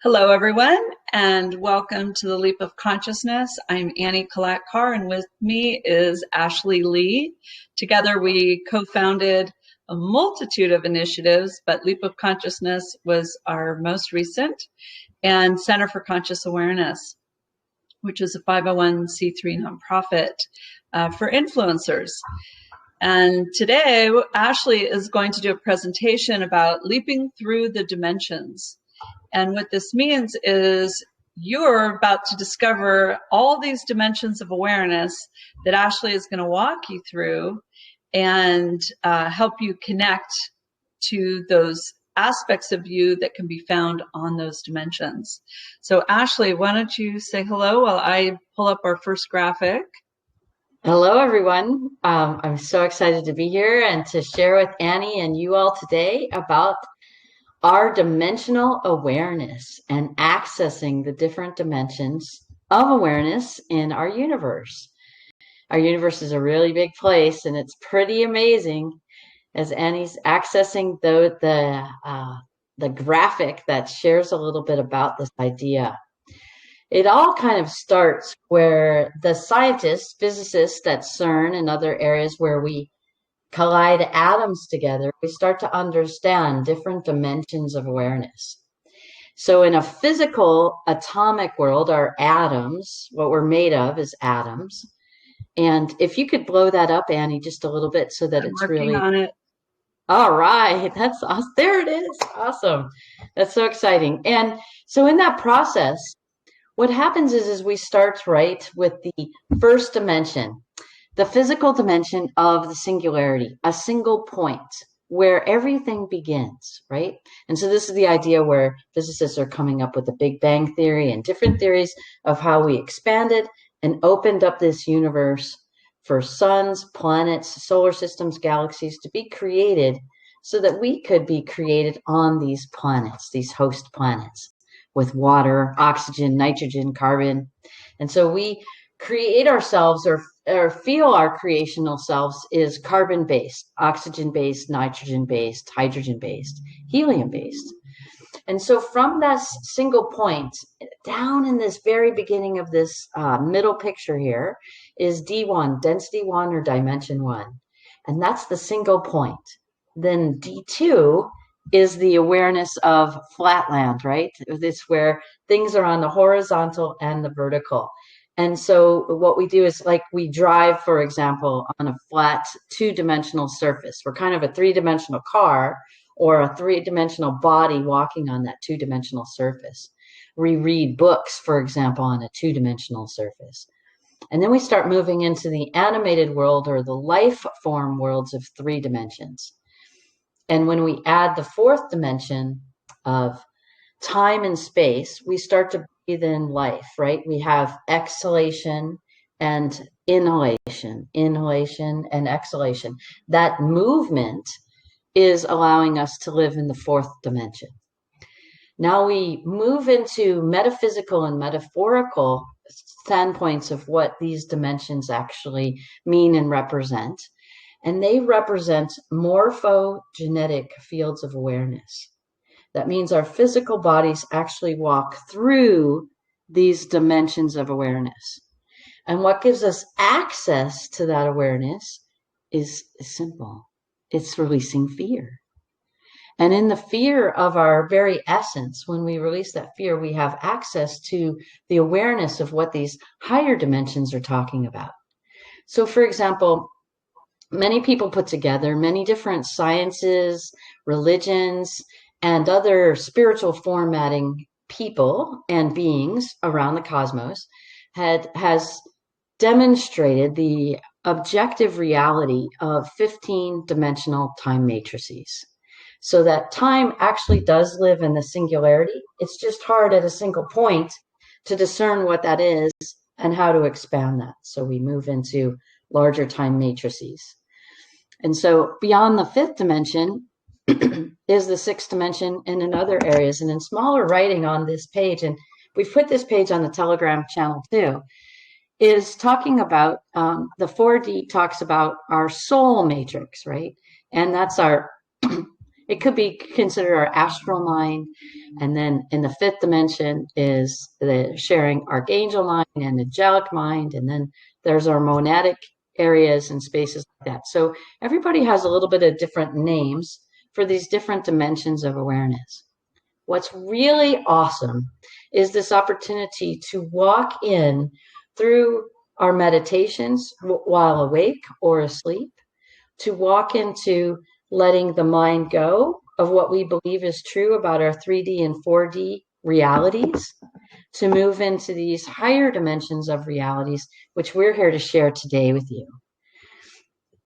Hello, everyone, and welcome to the Leap of Consciousness. I'm Annie Kolatkar, and with me is Ashley Lee. Together, we co-founded a multitude of initiatives, but Leap of Consciousness was our most recent, and Center for Conscious Awareness, which is a 501c3 nonprofit for influencers. And today, Ashley is going to do a presentation about leaping through the dimensions. And what this means is you're about to discover all these dimensions of awareness that Ashley is going to walk you through and help you connect to those aspects of you that can be found on those dimensions. So Ashley, why don't you say hello while I pull up our first graphic? Hello, everyone. I'm so excited to be here and to share with Annie and you all today about our dimensional awareness and accessing the different dimensions of awareness in our universe. Our universe is a really big place, and it's pretty amazing as Annie's accessing the graphic that shares a little bit about this idea. It all kind of starts where the scientists, physicists at CERN and other areas where we collide atoms together, we start to understand different dimensions of awareness. So in a physical atomic world, our atoms, what we're made of is atoms. And if you could blow that up, Annie, just a little bit so that it's really... on it. All right, that's awesome. There it is. Awesome. That's so exciting. And so in that process, what happens is we start right with the first dimension, the physical dimension of the singularity, a single point where everything begins, right? And so this is the idea where physicists are coming up with the Big Bang Theory and different theories of how we expanded and opened up this universe for suns, planets, solar systems, galaxies to be created so that we could be created on these planets, these host planets, with water, oxygen, nitrogen, carbon. And so we create ourselves or feel our creational selves is carbon-based, oxygen-based, nitrogen-based, hydrogen-based, helium-based. And so from that single point, down in this very beginning of this middle picture here is D1, density 1 or dimension 1. And that's the single point. Then D2 is the awareness of flatland, right? It's where things are on the horizontal and the vertical. And so what we do is like we drive, for example, on a flat two-dimensional surface. We're kind of a three-dimensional car or a three-dimensional body walking on that two-dimensional surface. We read books, for example, on a two-dimensional surface. And then we start moving into the animated world or the life form worlds of three dimensions. And when we add the fourth dimension of time and space, we start to breathe in life, right? We have exhalation and inhalation and exhalation. That movement is allowing us to live in the fourth dimension. Now we move into metaphysical and metaphorical standpoints of what these dimensions actually mean and represent. And they represent morphogenetic fields of awareness. That means our physical bodies actually walk through these dimensions of awareness. And what gives us access to that awareness is simple. It's releasing fear. And in the fear of our very essence, when we release that fear, we have access to the awareness of what these higher dimensions are talking about. So, for example, many people put together many different sciences, religions, and other spiritual formatting people and beings around the cosmos has demonstrated the objective reality of 15-dimensional time matrices. So that time actually does live in the singularity. It's just hard at a single point to discern what that is and how to expand that. So we move into larger time matrices. And so beyond the fifth dimension is the sixth dimension and in other areas. And in smaller writing on this page, and we've put this page on the Telegram channel too, is talking about the 4D talks about our soul matrix, right? And that's our it could be considered our astral mind. And then in the fifth dimension is the sharing archangel mind and angelic mind. And then there's our monadic areas and spaces like that. So everybody has a little bit of different names for these different dimensions of awareness. What's really awesome is this opportunity to walk in through our meditations while awake or asleep, to walk into letting the mind go of what we believe is true about our 3D and 4D realities, to move into these higher dimensions of realities, which we're here to share today with you.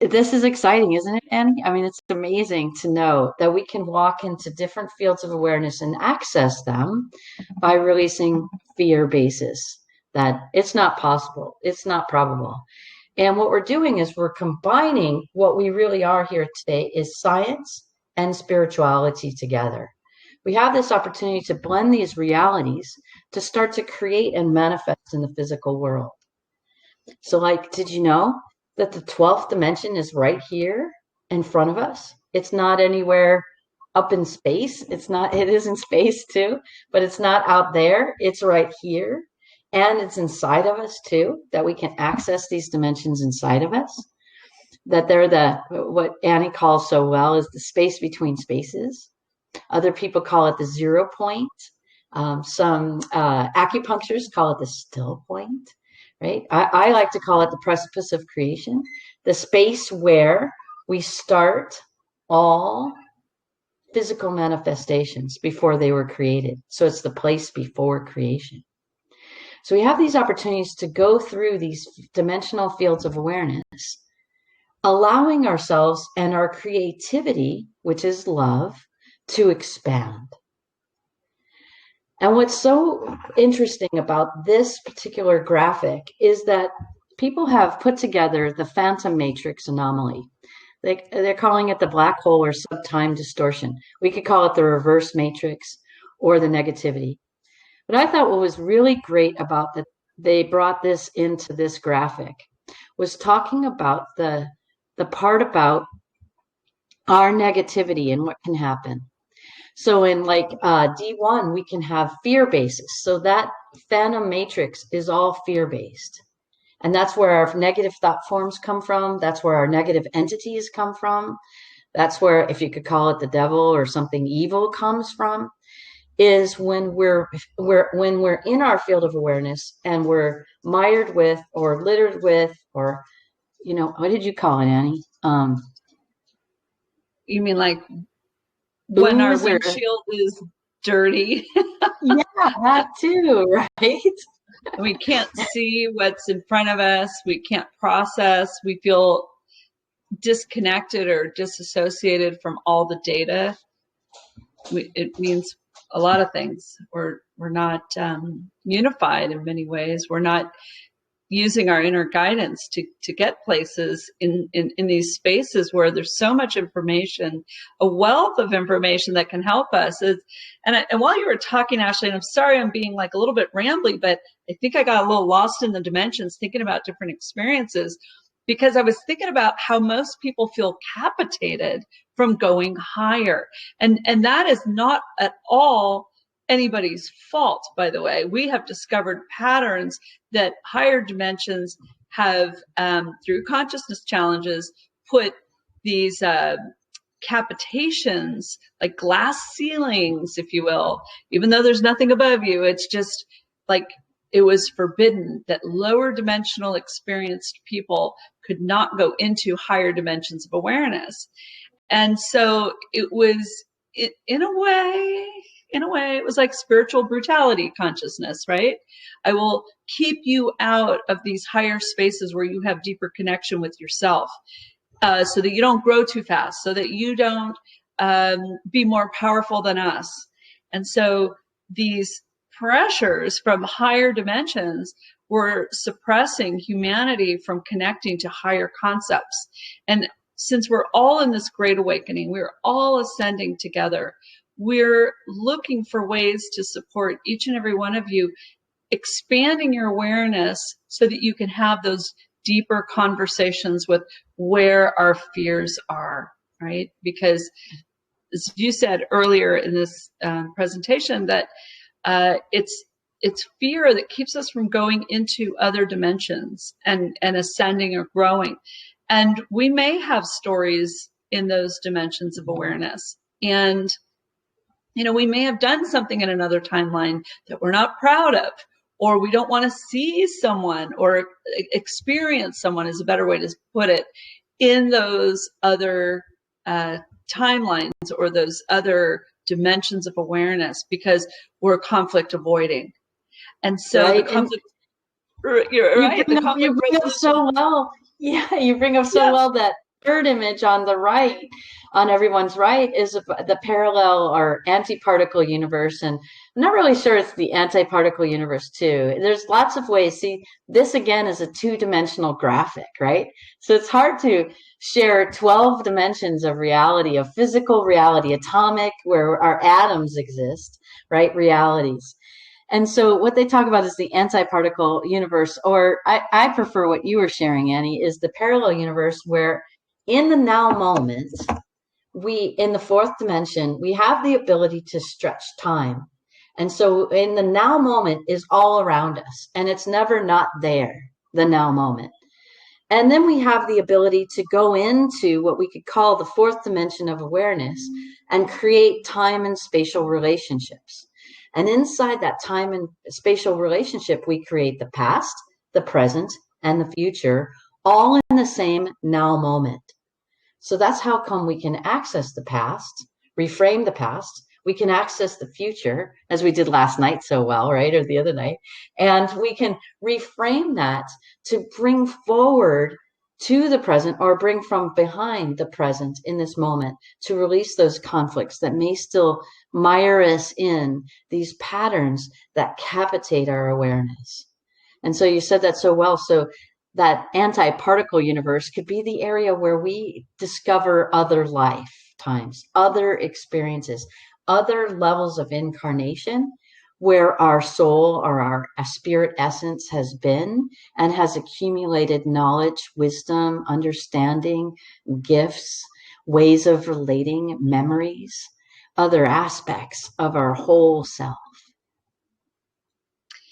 This is exciting, isn't it, Annie? I mean, it's amazing to know that we can walk into different fields of awareness and access them by releasing fear bases, that it's not possible, it's not probable. And what we're doing is we're combining what we really are here today is science and spirituality together. We have this opportunity to blend these realities to start to create and manifest in the physical world. So, like, did you know that the 12th dimension is right here in front of us? It's not anywhere up in space. It is in space too, but it's not out there. It's right here. And it's inside of us too, that we can access these dimensions inside of us. That they're what Annie calls so well is the space between spaces. Other people call it the 0 point. Some acupuncturists call it the still point, right? I like to call it the precipice of creation, the space where we start all physical manifestations before they were created. So it's the place before creation. So we have these opportunities to go through these dimensional fields of awareness, allowing ourselves and our creativity, which is love, to expand. And what's so interesting about this particular graphic is that people have put together the phantom matrix anomaly. They're calling it the black hole or subtime distortion. We could call it the reverse matrix or the negativity. But I thought what was really great about that they brought this into this graphic was talking about the part about our negativity and what can happen. So in like D1, we can have fear bases. So that phantom matrix is all fear-based. And that's where our negative thought forms come from. That's where our negative entities come from. That's where, if you could call it the devil or something evil comes from, is when we're in our field of awareness and we're mired with or littered with, or, you know, what did you call it, Annie? You mean like when our windshield is dirty? Yeah, that too, right? We can't see what's in front of us. We can't process. We feel disconnected or disassociated from all the data. It means a lot of things. We're not unified in many ways. We're not using our inner guidance to get places in these spaces where there's so much information, a wealth of information that can help us. And while you were talking, Ashley, and I'm sorry I'm being like a little bit rambly, but I think I got a little lost in the dimensions thinking about different experiences, because I was thinking about how most people feel capitated from going higher. And that is not at all anybody's fault, by the way. We have discovered patterns that higher dimensions have, through consciousness challenges, put these capitations, like glass ceilings, if you will, even though there's nothing above you. It's just like it was forbidden that lower dimensional experienced people could not go into higher dimensions of awareness. And so it was, in a way, it was like spiritual brutality consciousness, right? I will keep you out of these higher spaces where you have deeper connection with yourself, so that you don't grow too fast, so that you don't be more powerful than us. And so these pressures from higher dimensions were suppressing humanity from connecting to higher concepts. And since we're all in this great awakening, we're all ascending together, we're looking for ways to support each and every one of you, expanding your awareness so that you can have those deeper conversations with where our fears are, right? Because as you said earlier in this presentation, that it's fear that keeps us from going into other dimensions and ascending or growing. And we may have stories in those dimensions of awareness. And, we may have done something in another timeline that we're not proud of, or we don't want to see someone or experience someone, is a better way to put it, in those other timelines or those other dimensions of awareness, because we're conflict avoiding. And so right. the conflict, you're right. You bring up so well. Yeah, you bring up so well that third image on the right, on everyone's right, is the parallel or antiparticle universe. And I'm not really sure it's the antiparticle universe too. There's lots of ways. See, this again is a two-dimensional graphic, right? So it's hard to share 12 dimensions of reality, of physical reality, atomic, where our atoms exist, right? Realities. And so what they talk about is the antiparticle universe, or I prefer what you were sharing, Annie, is the parallel universe, where in the now moment, in the fourth dimension, we have the ability to stretch time. And so in the now moment is all around us, and it's never not there, the now moment. And then we have the ability to go into what we could call the fourth dimension of awareness and create time and spatial relationships. And inside that time and spatial relationship, we create the past, the present, and the future, all in the same now moment. So that's how come we can access the past, reframe the past. We can access the future, as we did last night so well, right? Or the other night. And we can reframe that to bring forward to the present, or bring from behind the present in this moment, to release those conflicts that may still mire us in these patterns that capitate our awareness. And so you said that so well. So that anti-particle universe could be the area where we discover other lifetimes, other experiences, other levels of incarnation, where our soul or our spirit essence has been and has accumulated knowledge, wisdom, understanding, gifts, ways of relating, memories, other aspects of our whole self.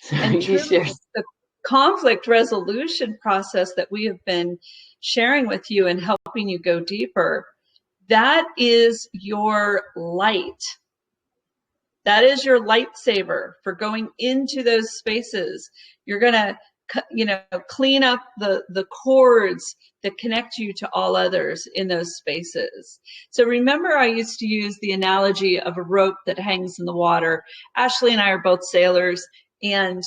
So and truly, the conflict resolution process that we have been sharing with you and helping you go deeper, that is your light. That is your lightsaber for going into those spaces. You're going to, clean up the cords that connect you to all others in those spaces. So remember, I used to use the analogy of a rope that hangs in the water. Ashley and I are both sailors, and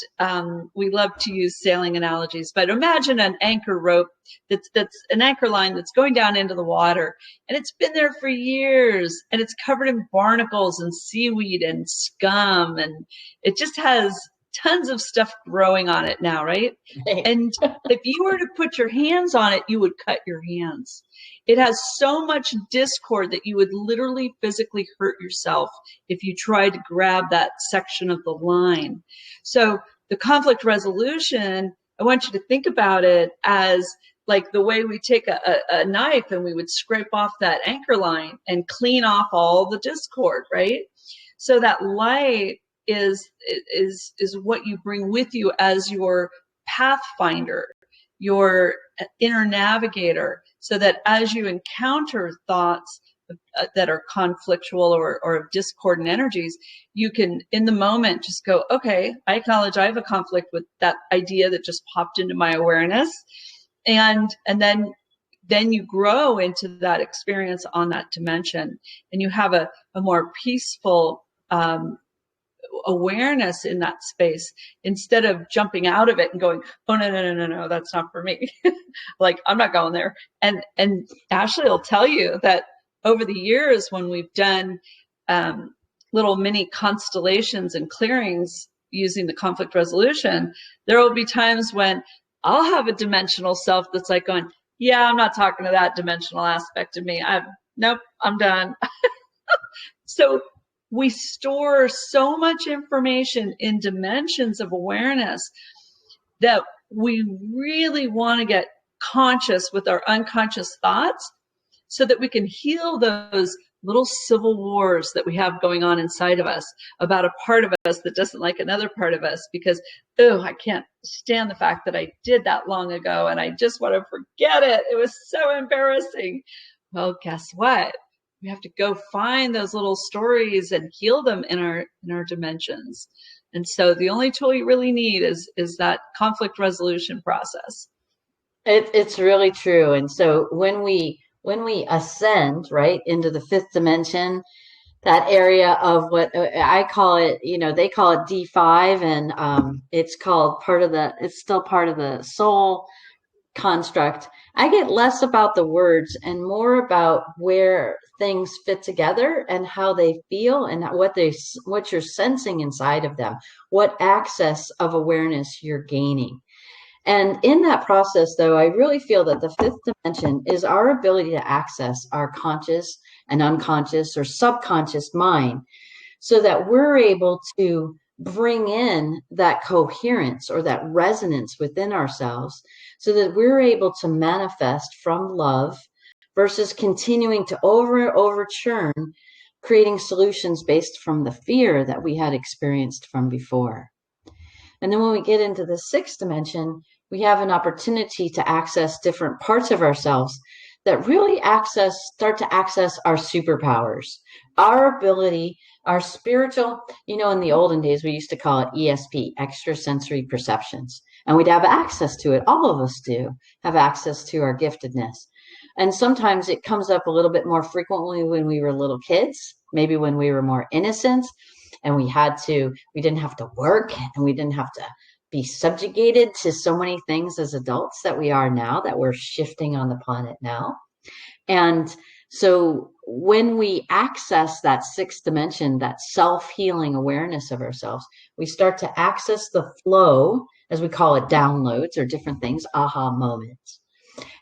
we love to use sailing analogies. But imagine an anchor rope that's an anchor line that's going down into the water, and it's been there for years, and it's covered in barnacles and seaweed and scum, and it just has tons of stuff growing on it now, right? And if you were to put your hands on it, you would cut your hands. It has so much discord that you would literally physically hurt yourself if you tried to grab that section of the line. So the conflict resolution, I want you to think about it as like the way we take a knife and we would scrape off that anchor line and clean off all the discord, right? So that light is what you bring with you as your pathfinder, your inner navigator, so that as you encounter thoughts that are conflictual or of discordant energies, you can, in the moment, just go, okay, I acknowledge I have a conflict with that idea that just popped into my awareness. And then you grow into that experience on that dimension, and you have a more peaceful awareness in that space, instead of jumping out of it and going, oh, no, that's not for me. Like, I'm not going there. And Ashley will tell you that over the years, when we've done little mini constellations and clearings using the conflict resolution, there will be times when I'll have a dimensional self that's like going, yeah, I'm not talking to that dimensional aspect of me. Nope, I'm done. So we store so much information in dimensions of awareness that we really want to get conscious with our unconscious thoughts, so that we can heal those little civil wars that we have going on inside of us about a part of us that doesn't like another part of us because, oh, I can't stand the fact that I did that long ago and I just want to forget it. It was so embarrassing. Well, guess what? We have to go find those little stories and heal them in our dimensions. And so the only tool you really need is that conflict resolution process. It's really true. And so when we ascend, right, into the fifth dimension, that area of what I call it, they call it D5, and it's still part of the soul construct. I get less about the words and more about where things fit together and how they feel and what you're sensing inside of them, what access of awareness you're gaining. And in that process, though, I really feel that the fifth dimension is our ability to access our conscious and unconscious or subconscious mind so that we're able to bring in that coherence or that resonance within ourselves so that we're able to manifest from love versus continuing to over churn, creating solutions based from the fear that we had experienced from before. And then when we get into the sixth dimension, we have an opportunity to access different parts of ourselves that really start to access our superpowers, our ability, our spiritual, in the olden days, we used to call it ESP, extrasensory perceptions, and we'd have access to it. All of us do have access to our giftedness. And sometimes it comes up a little bit more frequently when we were little kids, maybe when we were more innocent and we didn't have to work and we didn't have to be subjugated to so many things as adults that we are now, that we're shifting on the planet now. And so when we access that sixth dimension, that self-healing awareness of ourselves, we start to access the flow, as we call it, downloads or different things, aha moments.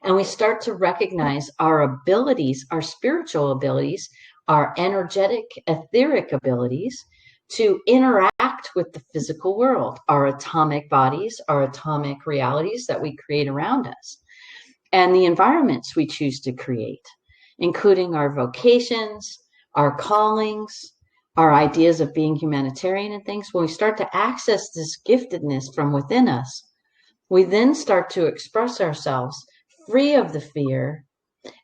And we start to recognize our abilities, our spiritual abilities, our energetic, etheric abilities to interact with the physical world, our atomic bodies, our atomic realities that we create around us, and the environments we choose to create, including our vocations, our callings, our ideas of being humanitarian and things. When we start to access this giftedness from within us, we then start to express ourselves free of the fear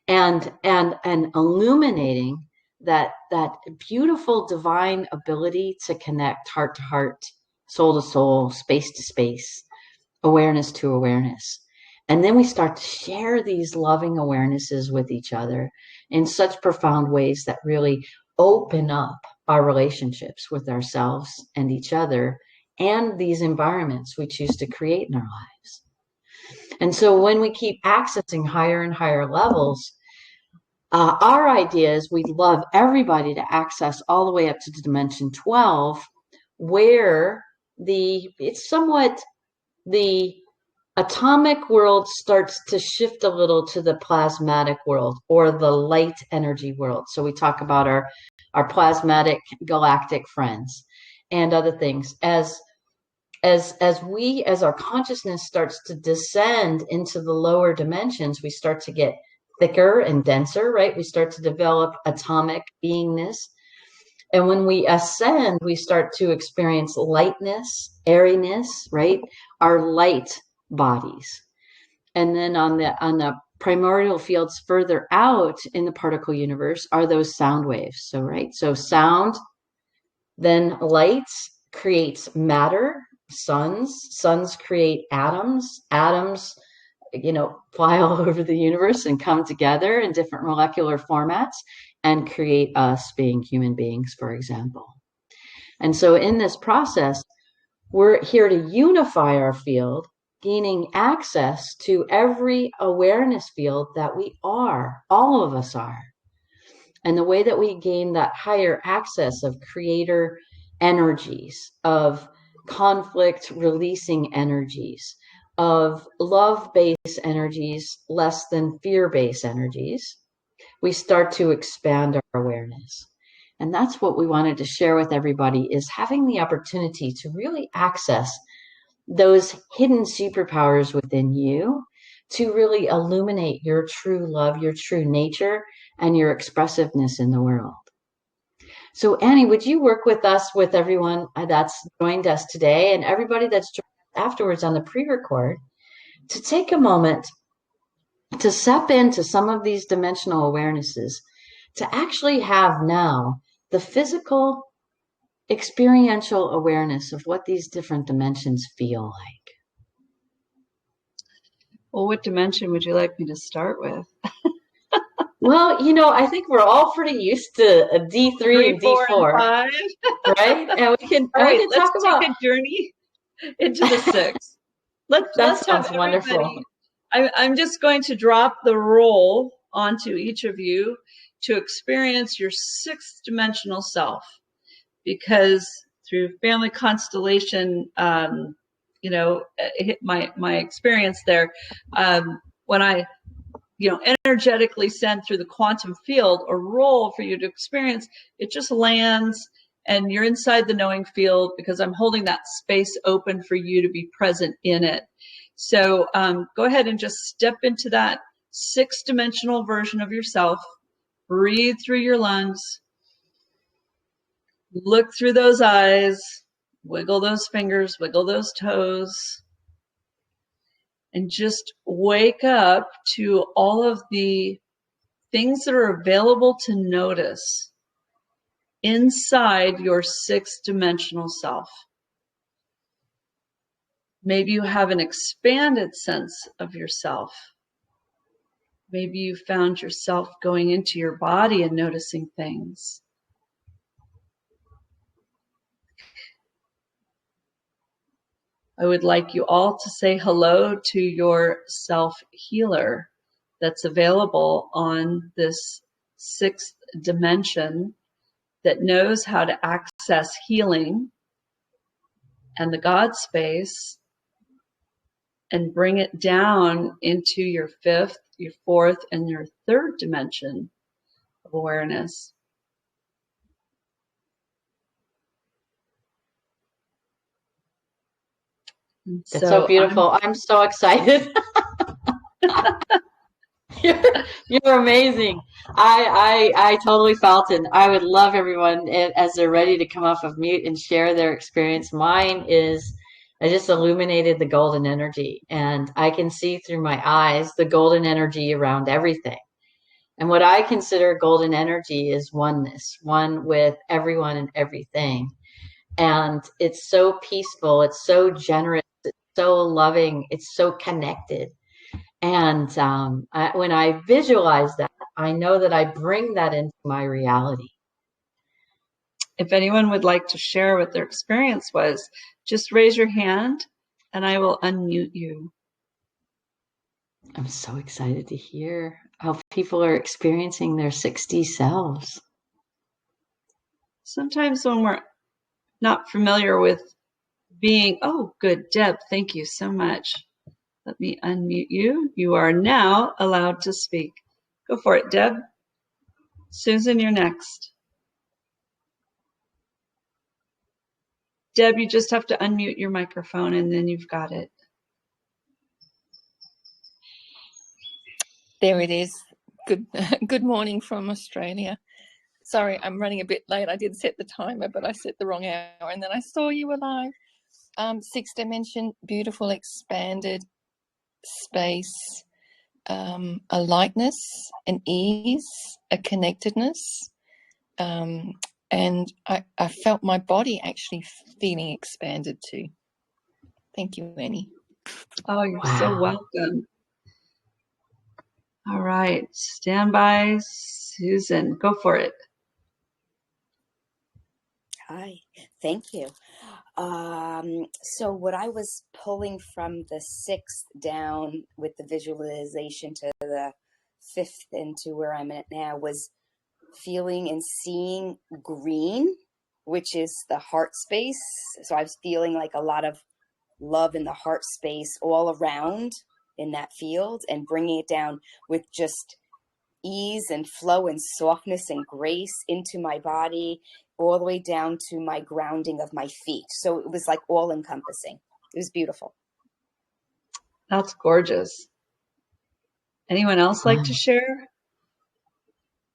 and illuminating that beautiful divine ability to connect heart to heart, soul to soul, space to space, awareness to awareness. And then we start to share these loving awarenesses with each other in such profound ways that really open up our relationships with ourselves and each other and these environments we choose to create in our lives. And so when we keep accessing higher and higher levels, our idea is we'd love everybody to access all the way up to dimension 12, where the atomic world starts to shift a little to the plasmatic world or the light energy world. So we talk about our plasmatic galactic friends and other things. As our consciousness starts to descend into the lower dimensions, we start to get thicker and denser, right? We start to develop atomic beingness. And when we ascend, we start to experience lightness, airiness, right? Our light bodies. And then on the primordial fields further out in the particle universe are those sound waves. So sound, then light creates matter, suns create atoms fly all over the universe and come together in different molecular formats and create us being human beings, for example. And so in this process, we're here to unify our field, gaining access to every awareness field that we are, all of us are. And the way that we gain that higher access of creator energies, of conflict releasing energies, of love-based energies, less than fear-based energies, we start to expand our awareness. And that's what we wanted to share with everybody, is having the opportunity to really access those hidden superpowers within you to really illuminate your true love, your true nature, and your expressiveness in the world. So Annie, would you work with us, with everyone that's joined us today and everybody that's joined afterwards on the pre-record, to take a moment to step into some of these dimensional awarenesses, to actually have now the physical experiential awareness of what these different dimensions feel like. Well, what dimension would you like me to start with? Well, I think we're all pretty used to a D3 3, and 4, and D4, 5. right? And we can All right, let's talk take about a journey into the 6. that Let's have sounds everybody. wonderful. I'm just going to drop the role onto each of you to experience your 6th dimensional self, because through family constellation, my experience there, when I energetically send through the quantum field a role for you to experience, it just lands and you're inside the knowing field, because I'm holding that space open for you to be present in it. So go ahead and just step into that 6-dimensional version of yourself. Breathe through your lungs. Look through those eyes. Wiggle those fingers. Wiggle those toes. And just wake up to all of the things that are available to notice inside your 6-dimensional self. Maybe you have an expanded sense of yourself. Maybe you found yourself going into your body and noticing things. I would like you all to say hello to your self-healer that's available on this 6th dimension, that knows how to access healing and the God space and bring it down into your 5th, your 4th, and your 3rd dimension of awareness. That's so beautiful. I'm so excited. You're amazing. I totally felt it. I would love everyone, as they're ready to come off of mute and share their experience. Mine is, I just illuminated the golden energy, and I can see through my eyes the golden energy around everything. And what I consider golden energy is oneness, one with everyone and everything. And it's so peaceful, it's so generous, it's so loving, it's so connected. And when I visualize that, I know that I bring that into my reality. If anyone would like to share what their experience was, just raise your hand and I will unmute you. I'm so excited to hear how people are experiencing their 6D selves. Sometimes when we're not familiar with being, oh, good, Deb, thank you so much. Let me unmute you. You are now allowed to speak. Go for it, Deb. Susan, you're next. Deb, you just have to unmute your microphone and then you've got it. There it is. Good morning from Australia. Sorry, I'm running a bit late. I did set the timer, but I set the wrong hour, and then I saw you were live. 6th dimension, beautiful, expanded space, a lightness, an ease, a connectedness, and I felt my body actually feeling expanded too. Thank you, Annie. Oh, you're so welcome. All right, stand by, Susan. Go for it. Hi, thank you. So what I was pulling from the 6th down with the visualization to the 5th into where I'm at now was feeling and seeing green, which is the heart space. So I was feeling like a lot of love in the heart space all around in that field, and bringing it down with just ease and flow and softness and grace into my body, all the way down to my grounding of my feet. So it was like all encompassing. It was beautiful. That's gorgeous. Anyone else like to share?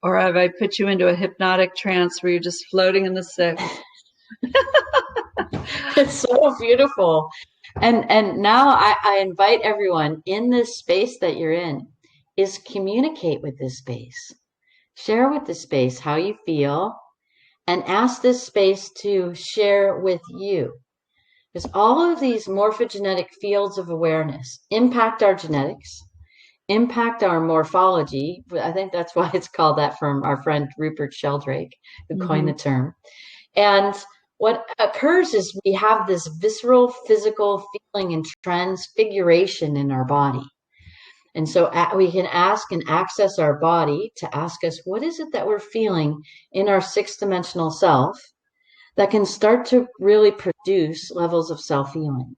Or have I put you into a hypnotic trance where you're just floating in the sixth? It's so beautiful. And now I invite everyone in this space that you're in is communicate with this space. Share with this space how you feel and ask this space to share with you. Because all of these morphogenetic fields of awareness impact our genetics, impact our morphology. I think that's why it's called that from our friend Rupert Sheldrake, who coined the term. And what occurs is we have this visceral, physical feeling and transfiguration in our body. And so we can ask and access our body to ask us, what is it that we're feeling in our sixth dimensional self that can start to really produce levels of self-healing?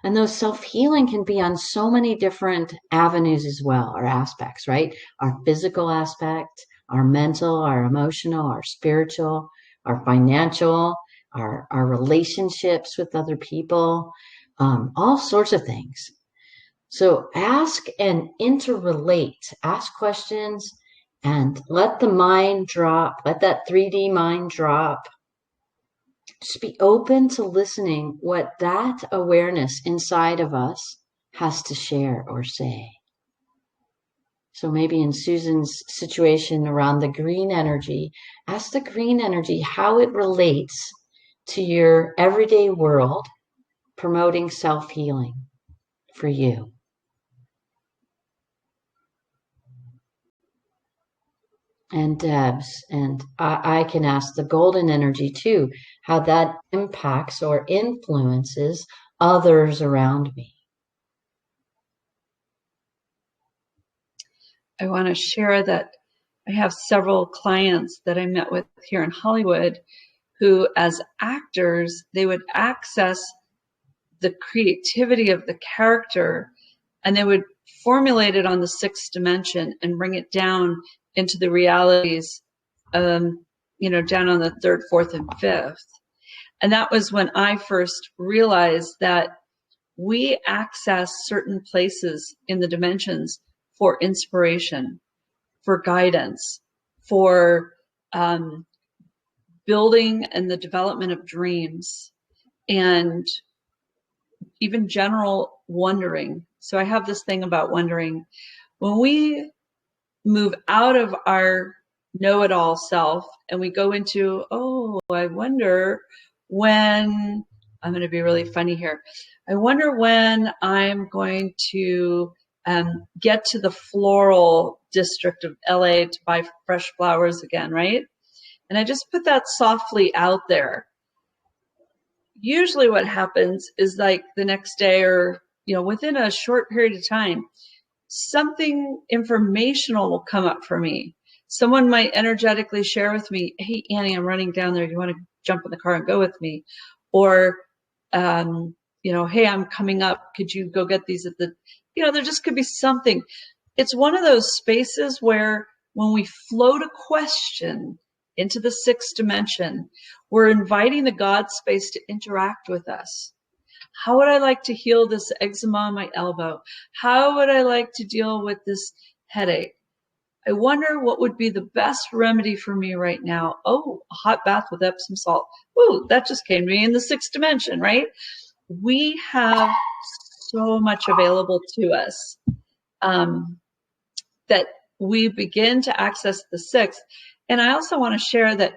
And those self-healing can be on so many different avenues as well, or aspects, right? Our physical aspect, our mental, our emotional, our spiritual, our financial, our relationships with other people, all sorts of things. So ask and interrelate, ask questions and let the mind drop, let that 3D mind drop. Just be open to listening what that awareness inside of us has to share or say. So maybe in Susan's situation around the green energy, ask the green energy how it relates to your everyday world, promoting self-healing for you. And Debs, and I can ask the golden energy too, how that impacts or influences others around me. I want to share that I have several clients that I met with here in Hollywood who, as actors, they would access the creativity of the character and they would formulate it on the sixth dimension and bring it down into the realities, down on the third, fourth, and fifth. And that was when I first realized that we access certain places in the dimensions for inspiration, for guidance, for building and the development of dreams, and even general wondering. So I have this thing about wondering. When we move out of our know-it-all self and we go into, I wonder when, I'm going to be really funny here. I wonder when I'm going to get to the floral district of LA to buy fresh flowers again, right? And I just put that softly out there. Usually what happens is like the next day or, within a short period of time, something informational will come up for me. Someone might energetically share with me, hey, Annie, I'm running down there. Do you want to jump in the car and go with me? Or, hey, I'm coming up. Could you go get these at the, there just could be something. It's one of those spaces where when we float a question into the sixth dimension, we're inviting the God space to interact with us. How would I like to heal this eczema on my elbow? How would I like to deal with this headache? I wonder what would be the best remedy for me right now. Oh, a hot bath with Epsom salt. Ooh, that just came to me in the sixth dimension, right? We have so much available to us that we begin to access the sixth. And I also want to share that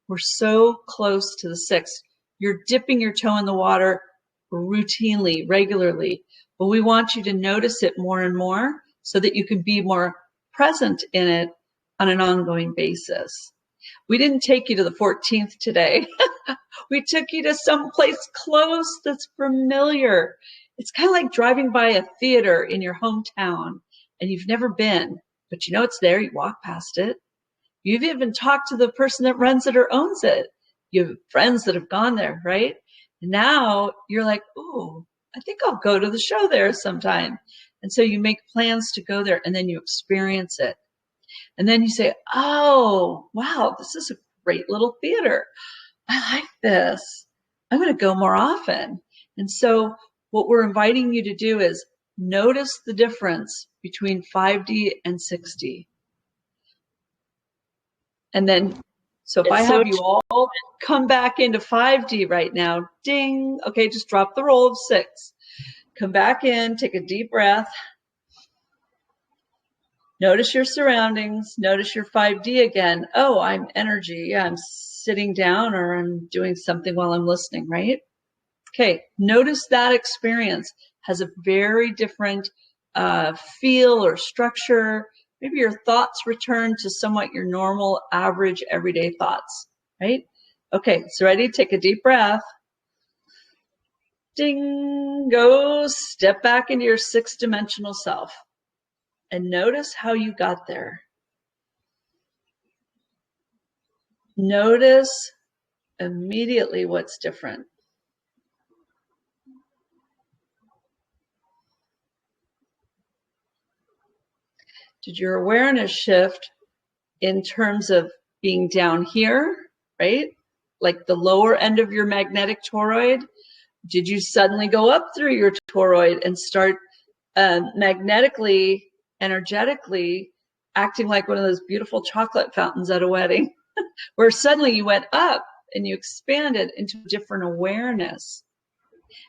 we're so close to the sixth. You're dipping your toe in the water routinely, regularly, but we want you to notice it more and more so that you can be more present in it on an ongoing basis. We didn't take you to the 14th today. We took you to some place close that's familiar. It's kind of like driving by a theater in your hometown and you've never been, but you know it's there. You walk past it. You've even talked to the person that runs it or owns it. You have friends that have gone there, right? Now you're like, ooh, I think I'll go to the show there sometime. And so you make plans to go there and then you experience it. And then you say, oh, wow, this is a great little theater. I like this. I'm going to go more often. And so what we're inviting you to do is notice the difference between 5D and 6D. And then, so if It's I so have you all come back into 5D right now, ding. Okay, just drop the roll of 6. Come back in, take a deep breath. Notice your surroundings. Notice your 5D again. Oh, I'm energy. Yeah, I'm sitting down or I'm doing something while I'm listening, right? Okay, notice that experience has a very different feel or structure. Maybe your thoughts return to somewhat your normal, average, everyday thoughts, right? Okay, so ready? Take a deep breath. Ding, go step back into your 6-dimensional self and notice how you got there. Notice immediately what's different. Did your awareness shift in terms of being down here, right? Like the lower end of your magnetic toroid? Did you suddenly go up through your toroid and start magnetically, energetically acting like one of those beautiful chocolate fountains at a wedding, where suddenly you went up and you expanded into a different awareness?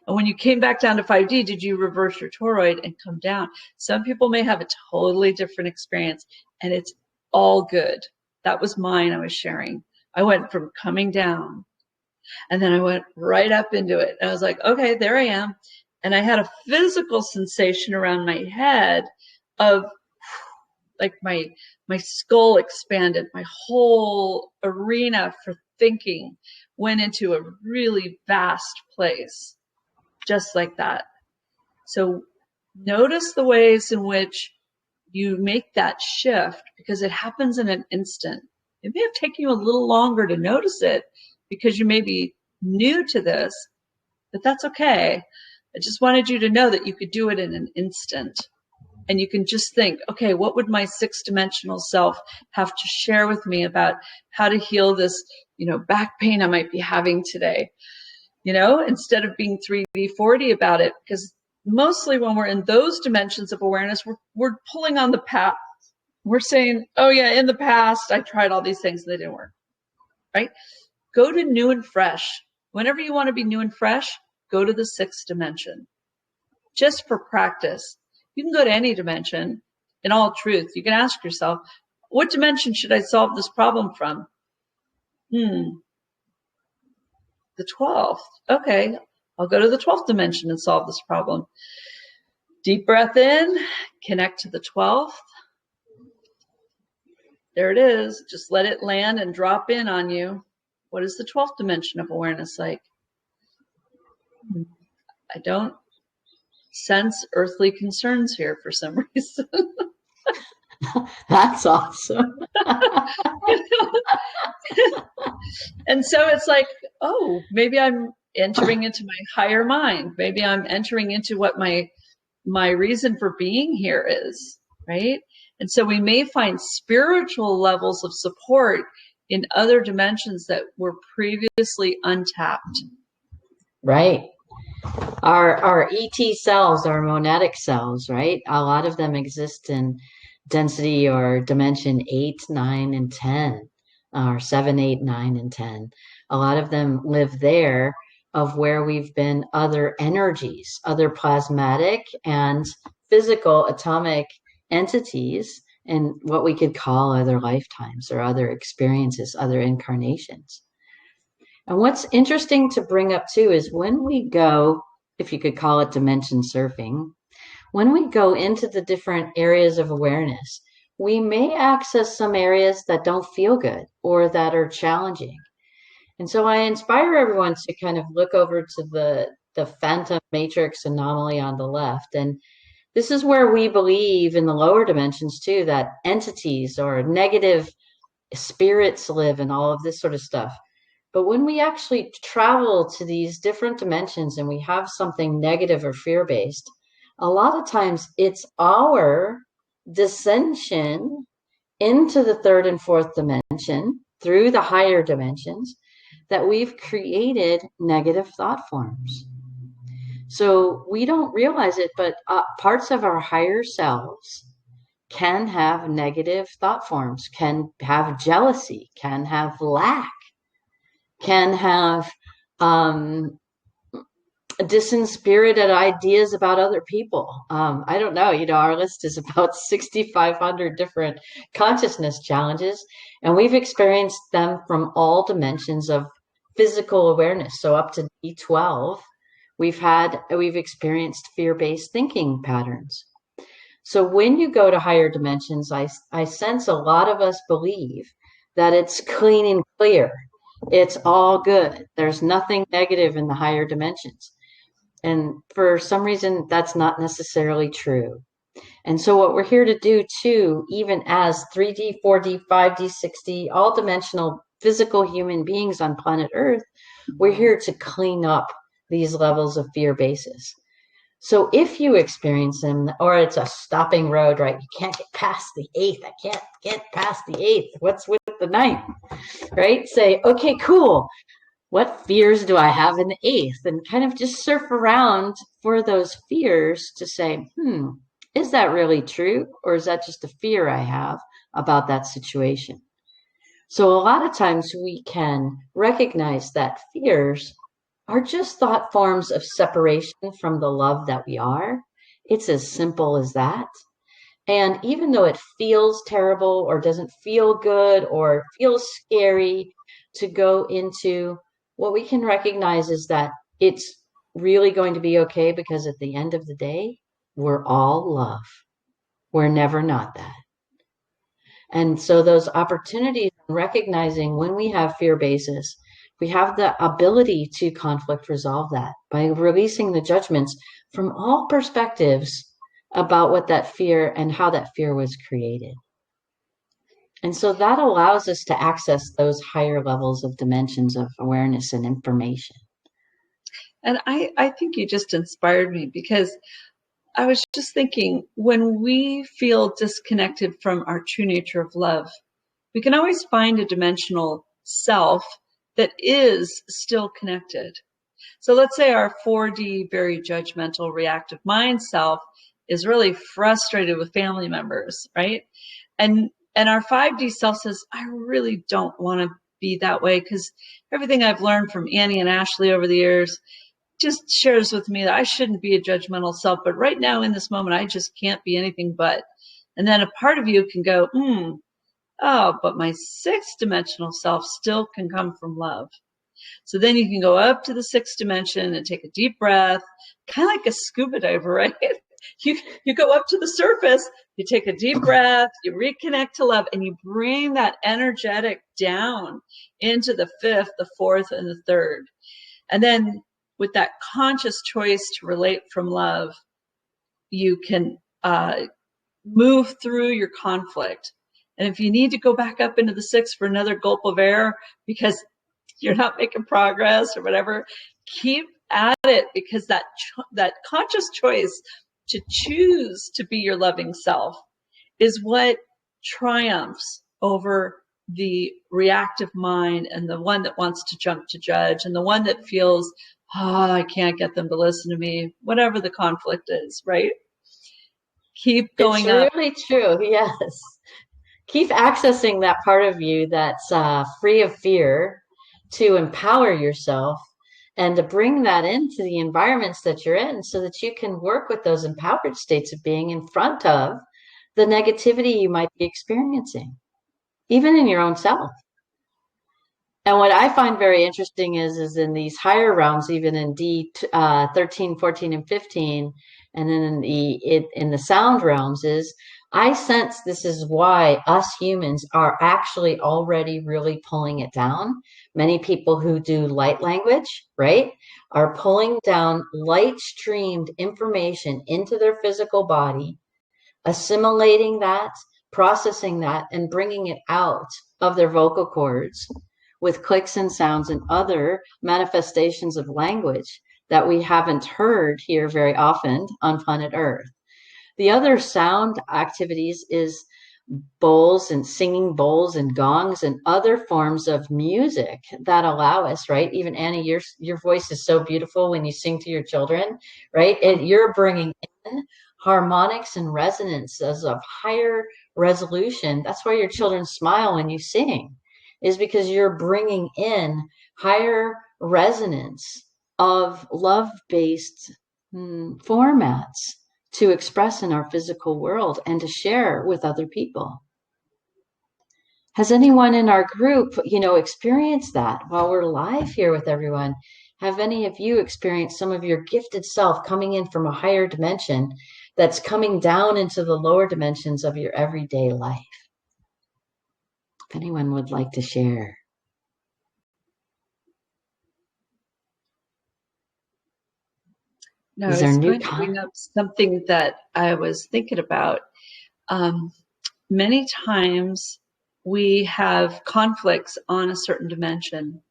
And when you came back down to 5D, did you reverse your toroid and come down? Some people may have a totally different experience, and it's all good. That was mine I was sharing. I went from coming down, and then I went right up into it. And I was like, okay, there I am. And I had a physical sensation around my head of like my skull expanded. My whole arena for thinking went into a really vast place. Just like that. So notice the ways in which you make that shift, because it happens in an instant. It may have taken you a little longer to notice it because you may be new to this, but that's okay. I just wanted you to know that you could do it in an instant. And you can just think, okay, what would my 6-dimensional self have to share with me about how to heal this, back pain I might be having today? Instead of being 3D, 4D about it, because mostly when we're in those dimensions of awareness, we're pulling on the past. We're saying, oh yeah, in the past, I tried all these things and they didn't work, right? Go to new and fresh. Whenever you want to be new and fresh, go to the 6th dimension. Just for practice. You can go to any dimension. In all truth, you can ask yourself, what dimension should I solve this problem from? The 12th. Okay, I'll go to the 12th dimension and solve this problem. Deep breath in, connect to the 12th. There it is. Just let it land and drop in on you. What is the 12th dimension of awareness like? I don't sense earthly concerns here for some reason. That's awesome. And so it's like, oh, maybe I'm entering into my higher mind. Maybe I'm entering into what my reason for being here is, right? And so we may find spiritual levels of support in other dimensions that were previously untapped. Right. Our ET cells, our monadic cells, right? A lot of them exist in density or dimension 8, 9, and 10, or 7, 8, 9, and 10. A lot of them live there, of where we've been other energies, other plasmatic and physical atomic entities, and what we could call other lifetimes or other experiences, other incarnations. And what's interesting to bring up too is when we go, if you could call it dimension surfing, when we go into the different areas of awareness, we may access some areas that don't feel good or that are challenging. And so I inspire everyone to kind of look over to the phantom matrix anomaly on the left. And this is where we believe in the lower dimensions too, that entities or negative spirits live and all of this sort of stuff. But when we actually travel to these different dimensions and we have something negative or fear-based, a lot of times it's our descension into the 3rd and 4th dimension through the higher dimensions that we've created negative thought forms. So we don't realize it, but parts of our higher selves can have negative thought forms, can have jealousy, can have lack, can have disinspirited ideas about other people. I don't know, our list is about 6,500 different consciousness challenges, and we've experienced them from all dimensions of physical awareness. So up to D12, we've experienced fear-based thinking patterns. So when you go to higher dimensions, I sense a lot of us believe that it's clean and clear. It's all good. There's nothing negative in the higher dimensions. And for some reason, that's not necessarily true. And so what we're here to do too, even as 3D, 4D, 5D, 6D, all dimensional physical human beings on planet Earth, we're here to clean up these levels of fear bases. So if you experience them, or it's a stopping road, right? You can't get past the 8th. I can't get past the 8th. What's with the 9th, right? Say, okay, cool. What fears do I have in the 8th? And kind of just surf around for those fears to say, is that really true? Or is that just a fear I have about that situation? So a lot of times we can recognize that fears are just thought forms of separation from the love that we are. It's as simple as that. And even though it feels terrible or doesn't feel good or feels scary to go into, what we can recognize is that it's really going to be okay, because at the end of the day, we're all love. We're never not that. And so those opportunities, recognizing when we have fear bases, we have the ability to conflict resolve that by releasing the judgments from all perspectives about what that fear and how that fear was created. And so that allows us to access those higher levels of dimensions of awareness and information. And I think you just inspired me, because I was just thinking, when we feel disconnected from our true nature of love, we can always find a dimensional self that is still connected. So let's say our 4D, very judgmental, reactive mind self is really frustrated with family members, right? And our 5D self says, I really don't want to be that way, because everything I've learned from Annie and Ashley over the years just shares with me that I shouldn't be a judgmental self, but right now in this moment, I just can't be anything but. And then a part of you can go, oh, but my 6th dimensional self still can come from love. So then you can go up to the 6th dimension and take a deep breath, kind of like a scuba diver, right? You go up to the surface, you take a deep breath, you reconnect to love, and you bring that energetic down into the 5th, the 4th, and the 3rd. And then with that conscious choice to relate from love, you can move through your conflict. And if you need to go back up into the 6th for another gulp of air because you're not making progress or whatever, keep at it, because that conscious choice to choose to be your loving self is what triumphs over the reactive mind and the one that wants to jump to judge and the one that feels, I can't get them to listen to me, whatever the conflict is, right? Keep going up. It's really true, yes. Keep accessing that part of you that's free of fear, to empower yourself and to bring that into the environments that you're in, so that you can work with those empowered states of being in front of the negativity you might be experiencing, even in your own self. And what I find very interesting is in these higher realms, even in D 13, 14, and 15, and then in the sound realms, is I sense this is why us humans are actually already really pulling it down. Many people who do light language, right, are pulling down light streamed information into their physical body, assimilating that, processing that, and bringing it out of their vocal cords with clicks and sounds and other manifestations of language that we haven't heard here very often on planet Earth. The other sound activities is bowls and singing bowls and gongs and other forms of music that allow us, right? Even Annie, your voice is so beautiful when you sing to your children, right? And you're bringing in harmonics and resonances of higher resolution. That's why your children smile when you sing, is because you're bringing in higher resonance of love-based formats to express in our physical world and to share with other people. Has anyone in our group, experienced that while we're live here with everyone? Have any of you experienced some of your gifted self coming in from a higher dimension that's coming down into the lower dimensions of your everyday life? If anyone would like to share. No, I was going to bring up something that I was thinking about. Many times we have conflicts on a certain dimension,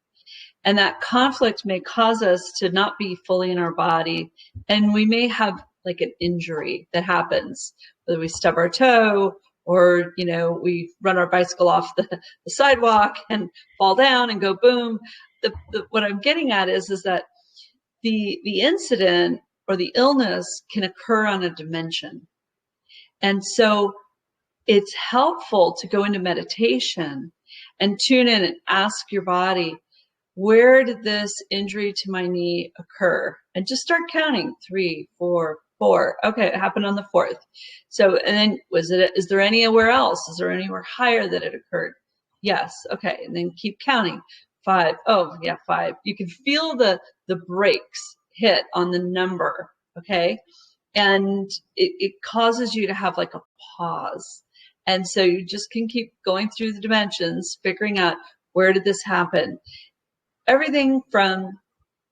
and that conflict may cause us to not be fully in our body, and we may have like an injury that happens, whether we stub our toe or, we run our bicycle off the sidewalk and fall down and go boom. What I'm getting at is that the incident or the illness can occur on a dimension. And so it's helpful to go into meditation and tune in and ask your body, where did this injury to my knee occur? And just start counting 3, 4, 4. Okay, it happened on the 4th. So, and then is there anywhere else? Is there anywhere higher that it occurred? Yes. Okay. And then keep counting. 5. Oh, yeah, 5. You can feel the brakes hit on the number. Okay. And it causes you to have like a pause. And so you just can keep going through the dimensions, figuring out, where did this happen? Everything from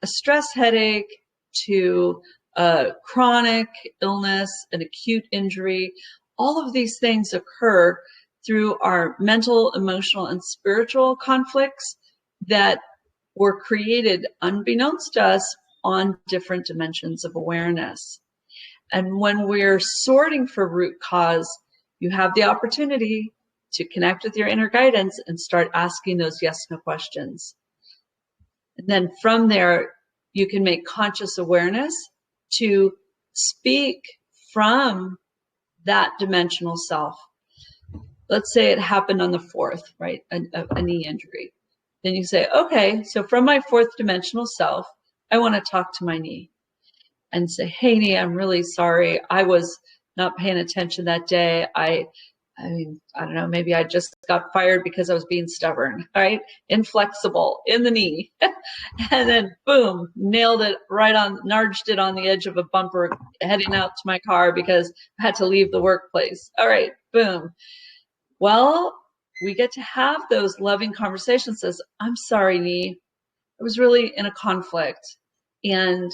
a stress headache to a chronic illness, an acute injury, all of these things occur through our mental, emotional, and spiritual conflicts that were created unbeknownst to us on different dimensions of awareness. And when we're sorting for root cause, you have the opportunity to connect with your inner guidance and start asking those yes/no questions. And then from there, you can make conscious awareness to speak from that dimensional self. Let's say it happened on the 4th, right? A knee injury. Then you say, okay, so from my 4th dimensional self, I want to talk to my knee and say, hey, knee, I'm really sorry. I was not paying attention that day. I don't know, maybe I just got fired because I was being stubborn, right? Inflexible in the knee. And then boom, nailed it right on, nudged it on the edge of a bumper heading out to my car because I had to leave the workplace. All right, boom. Well, we get to have those loving conversations. Says, I'm sorry, knee. I was really in a conflict and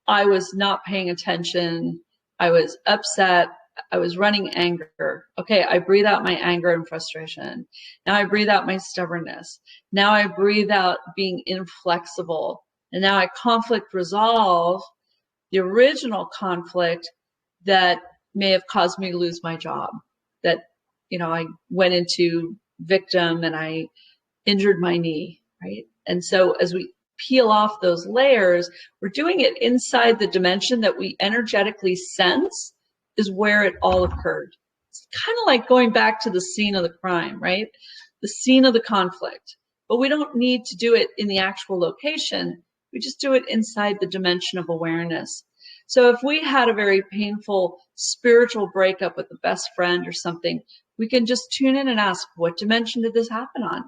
I was not paying attention. I was upset. I was running anger. Okay, I breathe out my anger and frustration. Now I breathe out my stubbornness. Now I breathe out being inflexible. And now I conflict resolve the original conflict that may have caused me to lose my job. That, I went into victim and I injured my knee, right? And so as we peel off those layers, we're doing it inside the dimension that we energetically sense is where it all occurred. It's kind of like going back to the scene of the crime, right? The scene of the conflict. But we don't need to do it in the actual location. We just do it inside the dimension of awareness. So if we had a very painful spiritual breakup with a best friend or something, we can just tune in and ask, what dimension did this happen on?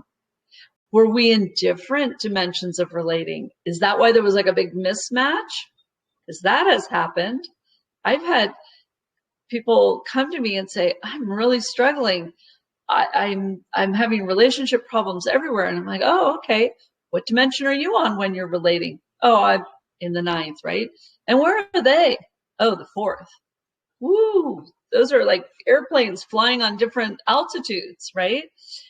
Were we in different dimensions of relating? Is that why there was like a big mismatch? Because that has happened. I've had people come to me and say, I'm really struggling. I'm having relationship problems everywhere. And I'm like, oh, okay. What dimension are you on when you're relating? Oh, I'm in the 9th, right? And where are they? Oh, the 4th. Woo! Those are like airplanes flying on different altitudes, right?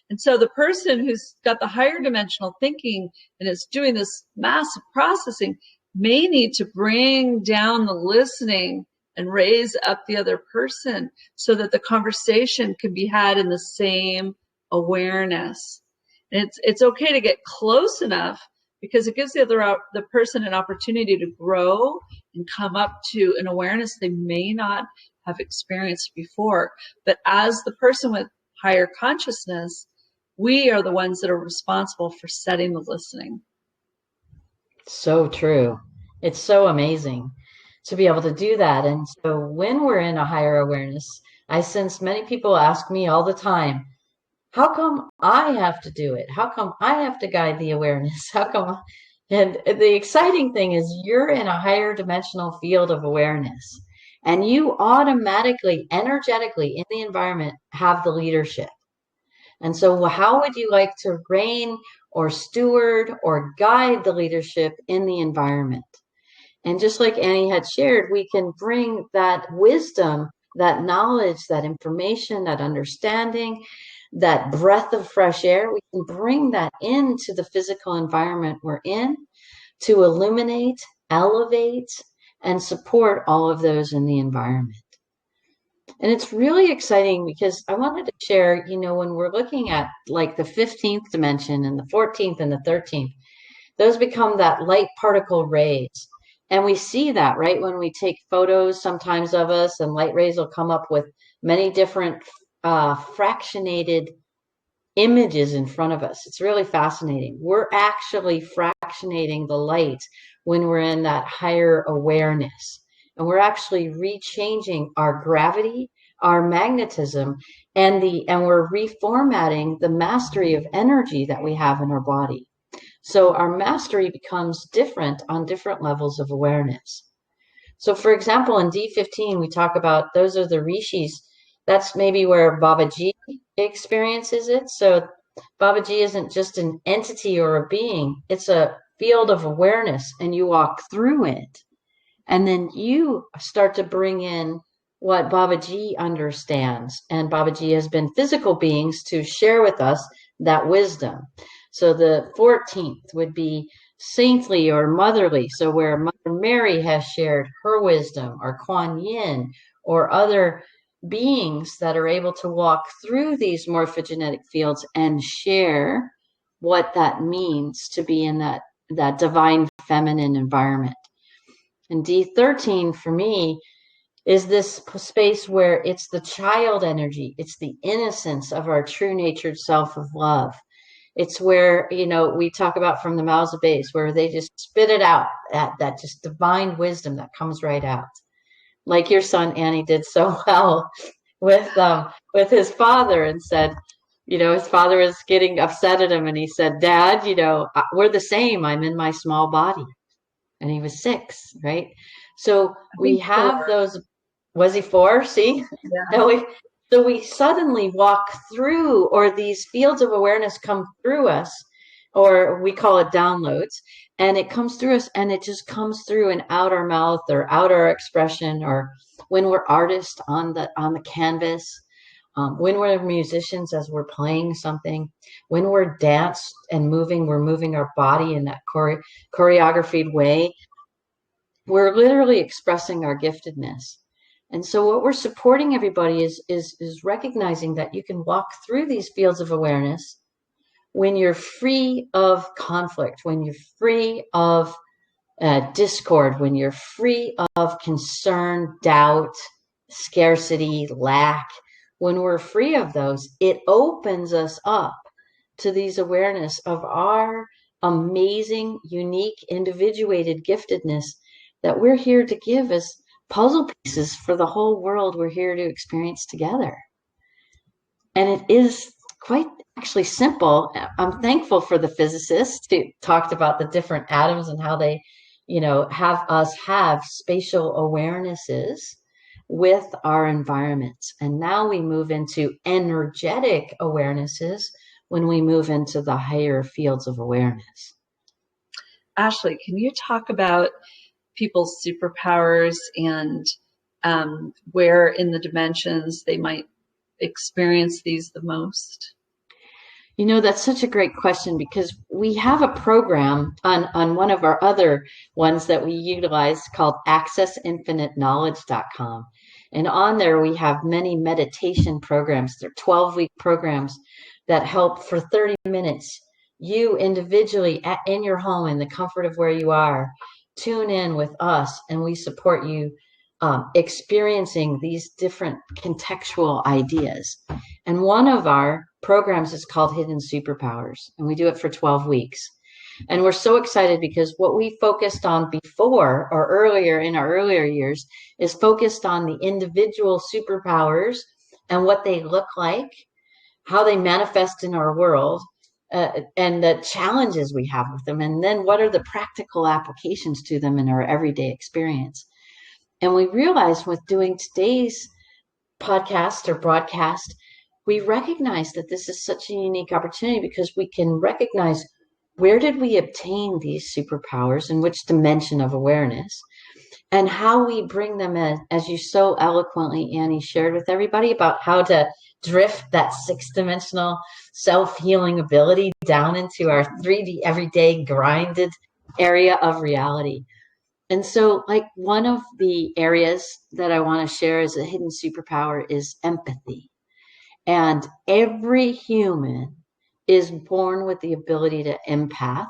And so the person who's got the higher dimensional thinking and is doing this massive processing may need to bring down the listening and raise up the other person so that the conversation can be had in the same awareness. And it's okay to get close enough because it gives the person an opportunity to grow and come up to an awareness they may not have experienced before. But as the person with higher consciousness, we are the ones that are responsible for setting the listening. So true. It's so amazing to be able to do that. And so when we're in a higher awareness, I sense many people ask me all the time, how come I have to do it? How come I have to guide the awareness? How come? And the exciting thing is you're in a higher dimensional field of awareness, and you automatically, energetically in the environment have the leadership. And so how would you like to reign or steward or guide the leadership in the environment? And just like Annie had shared, we can bring that wisdom, that knowledge, that information, that understanding, that breath of fresh air, we can bring that into the physical environment we're in to illuminate, elevate, and support all of those in the environment. And it's really exciting because I wanted to share, when we're looking at like the 15th dimension and the 14th and the 13th, those become that light particle rays. And we see that, right? When we take photos sometimes of us, and light rays will come up with many different fractionated images in front of us. It's really fascinating. We're actually fractionating the light when we're in that higher awareness. And we're actually rechanging our gravity, our magnetism, and we're reformatting the mastery of energy that we have in our body. So our mastery becomes different on different levels of awareness. So for example, in D15, we talk about those are the rishis. That's maybe where Babaji experiences it. So Babaji isn't just an entity or a being. It's a field of awareness, and you walk through it. And then you start to bring in what Babaji understands. And Babaji has been physical beings to share with us that wisdom. So the 14th would be saintly or motherly. So where Mother Mary has shared her wisdom, or Kuan Yin, or other beings that are able to walk through these morphogenetic fields and share what that means to be in that divine feminine environment. And D13 for me is this space where it's the child energy. It's the innocence of our true natured self of love. It's where, we talk about from the mouths of babes, where they just spit it out, that just divine wisdom that comes right out. Like your son, Annie, did so well with his father, and said, his father was getting upset at him, and he said, Dad, we're the same. I'm in my small body. And he was 6, right? So we have 4. those. Was he 4? See? Yeah. So we suddenly walk through, or these fields of awareness come through us, or we call it downloads, and it comes through us, and it just comes through and out our mouth, or out our expression, or when we're artists on the canvas, when we're musicians as we're playing something, when we're dance and moving, we're moving our body in that choreographed way. We're literally expressing our giftedness. And so what we're supporting everybody is recognizing that you can walk through these fields of awareness when you're free of conflict, when you're free of discord, when you're free of concern, doubt, scarcity, lack. When we're free of those, it opens us up to these awareness of our amazing, unique, individuated giftedness that we're here to give as puzzle pieces for the whole world we're here to experience together. And it is quite actually simple. I'm thankful for the physicists who talked about the different atoms and how they, have us have spatial awarenesses with our environments. And now we move into energetic awarenesses when we move into the higher fields of awareness. Ashley, can you talk about people's superpowers and where in the dimensions they might experience these the most? That's such a great question, because we have a program on one of our other ones that we utilize called accessinfinite.knowledge.com. And on there, we have many meditation programs. They're 12-week programs that help for 30 minutes. You individually in your home, in the comfort of where you are, tune in with us, and we support you experiencing these different contextual ideas. And one of our programs is called Hidden SuperPowers, and we do it for 12 weeks. And we're so excited because what we focused on before or earlier in our earlier years is focused on the individual superpowers and what they look like, how they manifest in our world, and the challenges we have with them, and then what are the practical applications to them in our everyday experience. And we realized with doing today's podcast or broadcast, we recognize that this is such a unique opportunity because we can recognize where did we obtain these superpowers, in which dimension of awareness, and how we bring them in, as you so eloquently, Annie, shared with everybody about how to drift that 6-dimensional self-healing ability down into our 3D everyday grinded area of reality. And so, like, one of the areas that I want to share as a hidden superpower is empathy. And every human is born with the ability to empath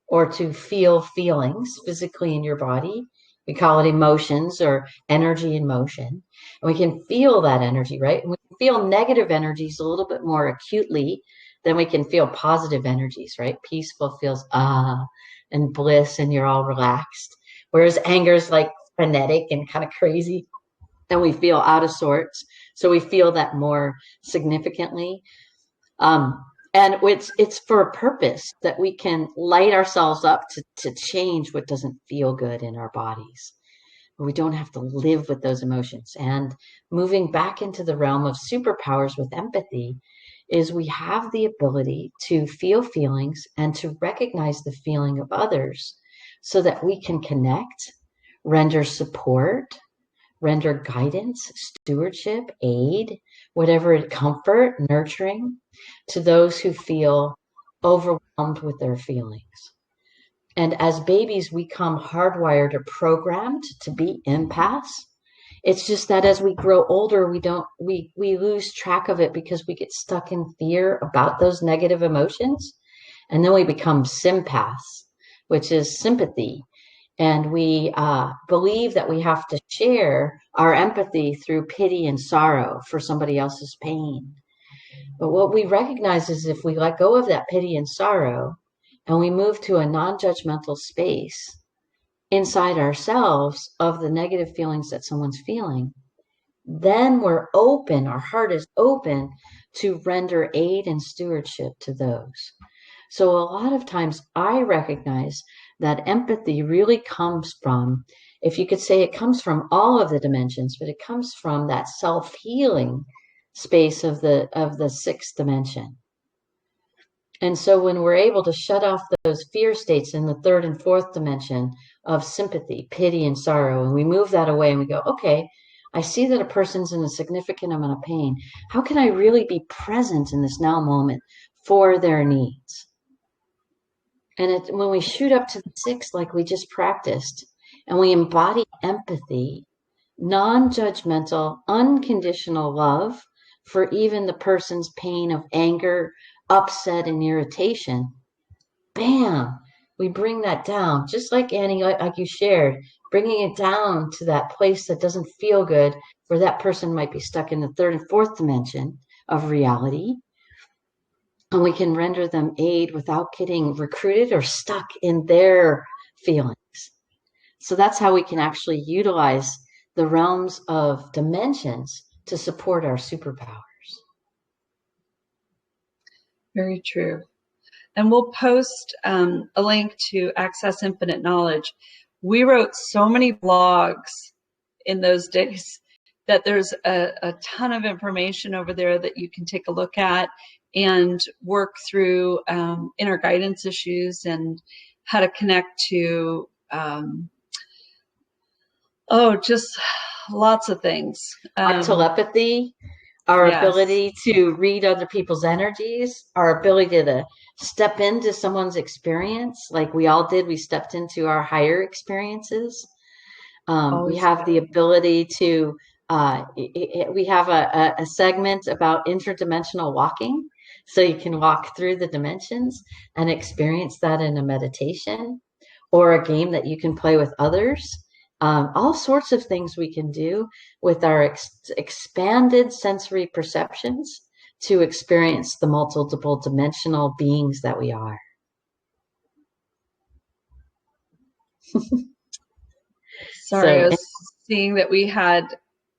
or to feel feelings physically in your body. We call it emotions or energy in motion. And we can feel that energy, right? And we can feel negative energies a little bit more acutely than we can feel positive energies, right? Peaceful feels and bliss, and you're all relaxed. Whereas anger is like frenetic and kind of crazy, and we feel out of sorts. So we feel that more significantly. And it's for a purpose that we can light ourselves up to change what doesn't feel good in our bodies. We don't have to live with those emotions. And moving back into the realm of superpowers with empathy is we have the ability to feel feelings and to recognize the feeling of others so that we can connect, render support, render guidance, stewardship, aid, whatever, comfort, nurturing to those who feel overwhelmed with their feelings. And as babies, we come hardwired or programmed to be empaths. It's just that as we grow older, we lose track of it because we get stuck in fear about those negative emotions. And then we become sympaths, which is sympathy. And we believe that we have to share our empathy through pity and sorrow for somebody else's pain. But what we recognize is if we let go of that pity and sorrow and we move to a non-judgmental space inside ourselves of the negative feelings that someone's feeling, then we're open, our heart is open to render aid and stewardship to those. So a lot of times I recognize that empathy really comes from, if you could say it comes from all of the dimensions, but it comes from that self-healing space of the 6th dimension. And so when we're able to shut off those fear states in the 3rd and 4th dimension of sympathy, pity, and sorrow, and we move that away and we go, okay, I see that a person's in a significant amount of pain. How can I really be present in this now moment for their needs? And when we shoot up to the 6th, like we just practiced, and we embody empathy, non-judgmental, unconditional love for even the person's pain of anger, upset, and irritation, bam, we bring that down. Just like Annie, like you shared, bringing it down to that place that doesn't feel good, where that person might be stuck in the 3rd and 4th dimension of reality. And we can render them aid without getting recruited or stuck in their feelings. So that's how we can actually utilize the realms of dimensions to support our superpowers. Very true. And we'll post a link to Access Infinite Knowledge. We wrote so many blogs in those days that there's a ton of information over there that you can take a look at and work through inner guidance issues and how to connect to, just lots of things. Like telepathy, our ability to read other people's energies, our ability to step into someone's experience, like we all did. We stepped into our higher experiences. We have the ability to, we have a segment about interdimensional walking. So you can walk through the dimensions and experience that in a meditation or a game that you can play with others all sorts of things we can do with our expanded sensory perceptions to experience the multiple dimensional beings that we are. Sorry, I was seeing that we had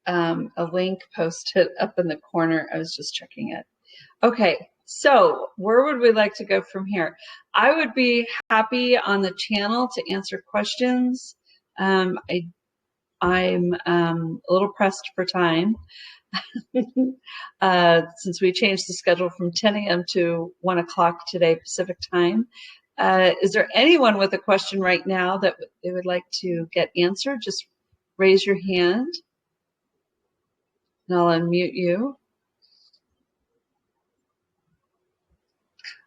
a link posted up in the corner. I was just checking it. Okay, so where would we like to go from here? I would be happy on the channel to answer questions. I'm a little pressed for time since we changed the schedule from 10 a.m. to 1 o'clock today Pacific time. Is there anyone with a question right now that they would like to get answered? Just raise your hand and I'll unmute you.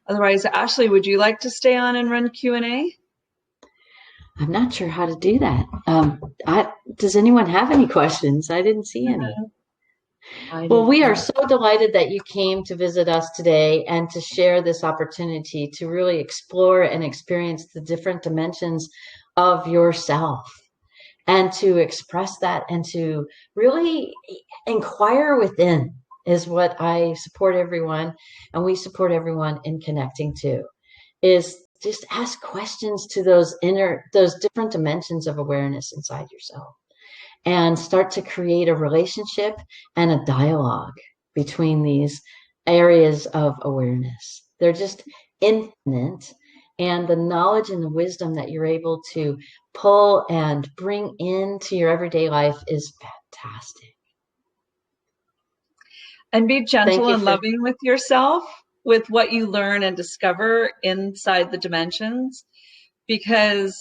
Otherwise, Ashley, would you like to stay on and run Q&A? I'm not sure how to do that. Does anyone have any questions? I didn't see any. Well, we are so delighted that you came to visit us today and to share this opportunity to really explore and experience the different dimensions of yourself and to express that and to really inquire within is what I support everyone, and we support everyone in connecting to, is just ask questions to those different dimensions of awareness inside yourself and start to create a relationship and a dialogue between these areas of awareness. They're just infinite, and the knowledge and the wisdom that you're able to pull and bring into your everyday life is fantastic. And be gentle and loving with yourself, with what you learn and discover inside the dimensions, because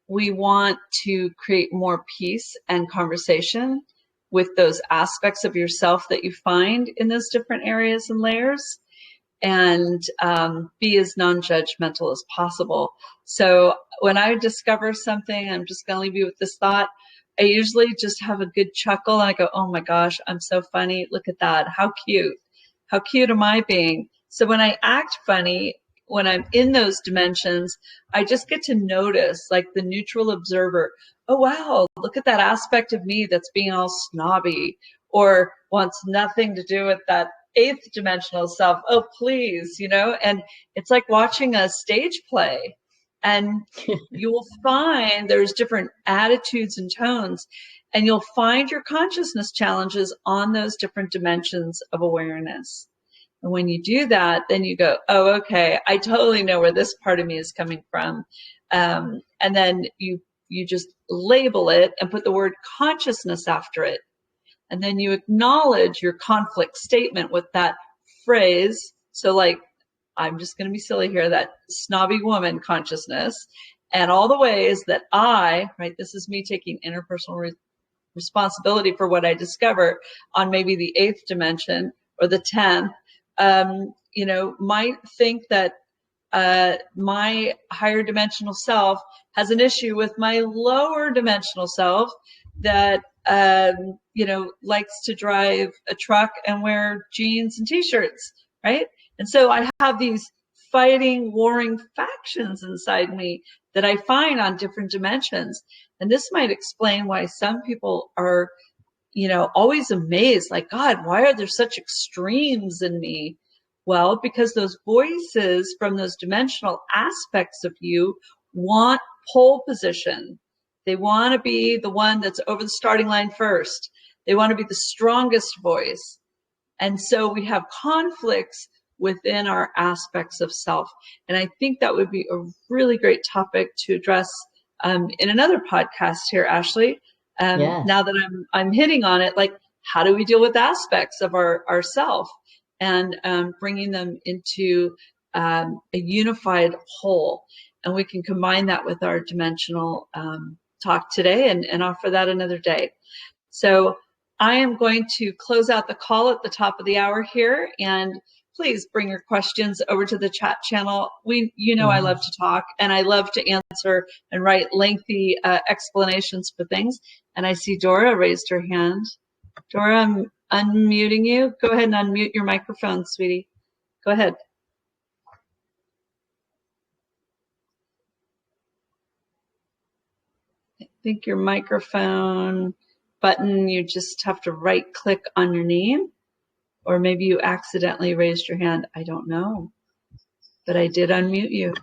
we want to create more peace and conversation with those aspects of yourself that you find in those different areas and layers, and be as non-judgmental as possible. So when I discover something, I'm just going to leave you with this thought. I usually just have a good chuckle and I go, oh my gosh, I'm so funny. Look at that. How cute. How cute am I being? So when I act funny, when I'm in those dimensions, I just get to notice, like the neutral observer, oh wow, look at that aspect of me that's being all snobby or wants nothing to do with that 8th dimensional self. Oh, please, you know, and it's like watching a stage play. And you will find there's different attitudes and tones, and you'll find your consciousness challenges on those different dimensions of awareness. And when you do that, then you go, oh, okay, I totally know where this part of me is coming from. And then you just label it and put the word consciousness after it. And then you acknowledge your conflict statement with that phrase. So like, I'm just going to be silly here, that snobby woman consciousness, and all the ways that this is me taking interpersonal responsibility for what I discover on maybe the 8th dimension or the 10th, might think that my higher dimensional self has an issue with my lower dimensional self that, likes to drive a truck and wear jeans and t-shirts, right? And so I have these fighting, warring factions inside me that I find on different dimensions. And this might explain why some people are, always amazed, like, God, why are there such extremes in me? Well, because those voices from those dimensional aspects of you want pole position. They want to be the one that's over the starting line first. They want to be the strongest voice. And so we have conflicts within our aspects of self. And I think that would be a really great topic to address in another podcast here, Ashley. Yes. Now that I'm hitting on it, like, how do we deal with aspects of our self and bringing them into a unified whole? And we can combine that with our dimensional talk today and offer that another day. So I am going to close out the call at the top of the hour here, and please bring your questions over to the chat channel. I love to talk, and I love to answer and write lengthy explanations for things. And I see Dora raised her hand. Dora, I'm unmuting you. Go ahead and unmute your microphone, sweetie. Go ahead. think your microphone button, you just have to right click on your name, or maybe you accidentally raised your hand. I don't know, but I did unmute you.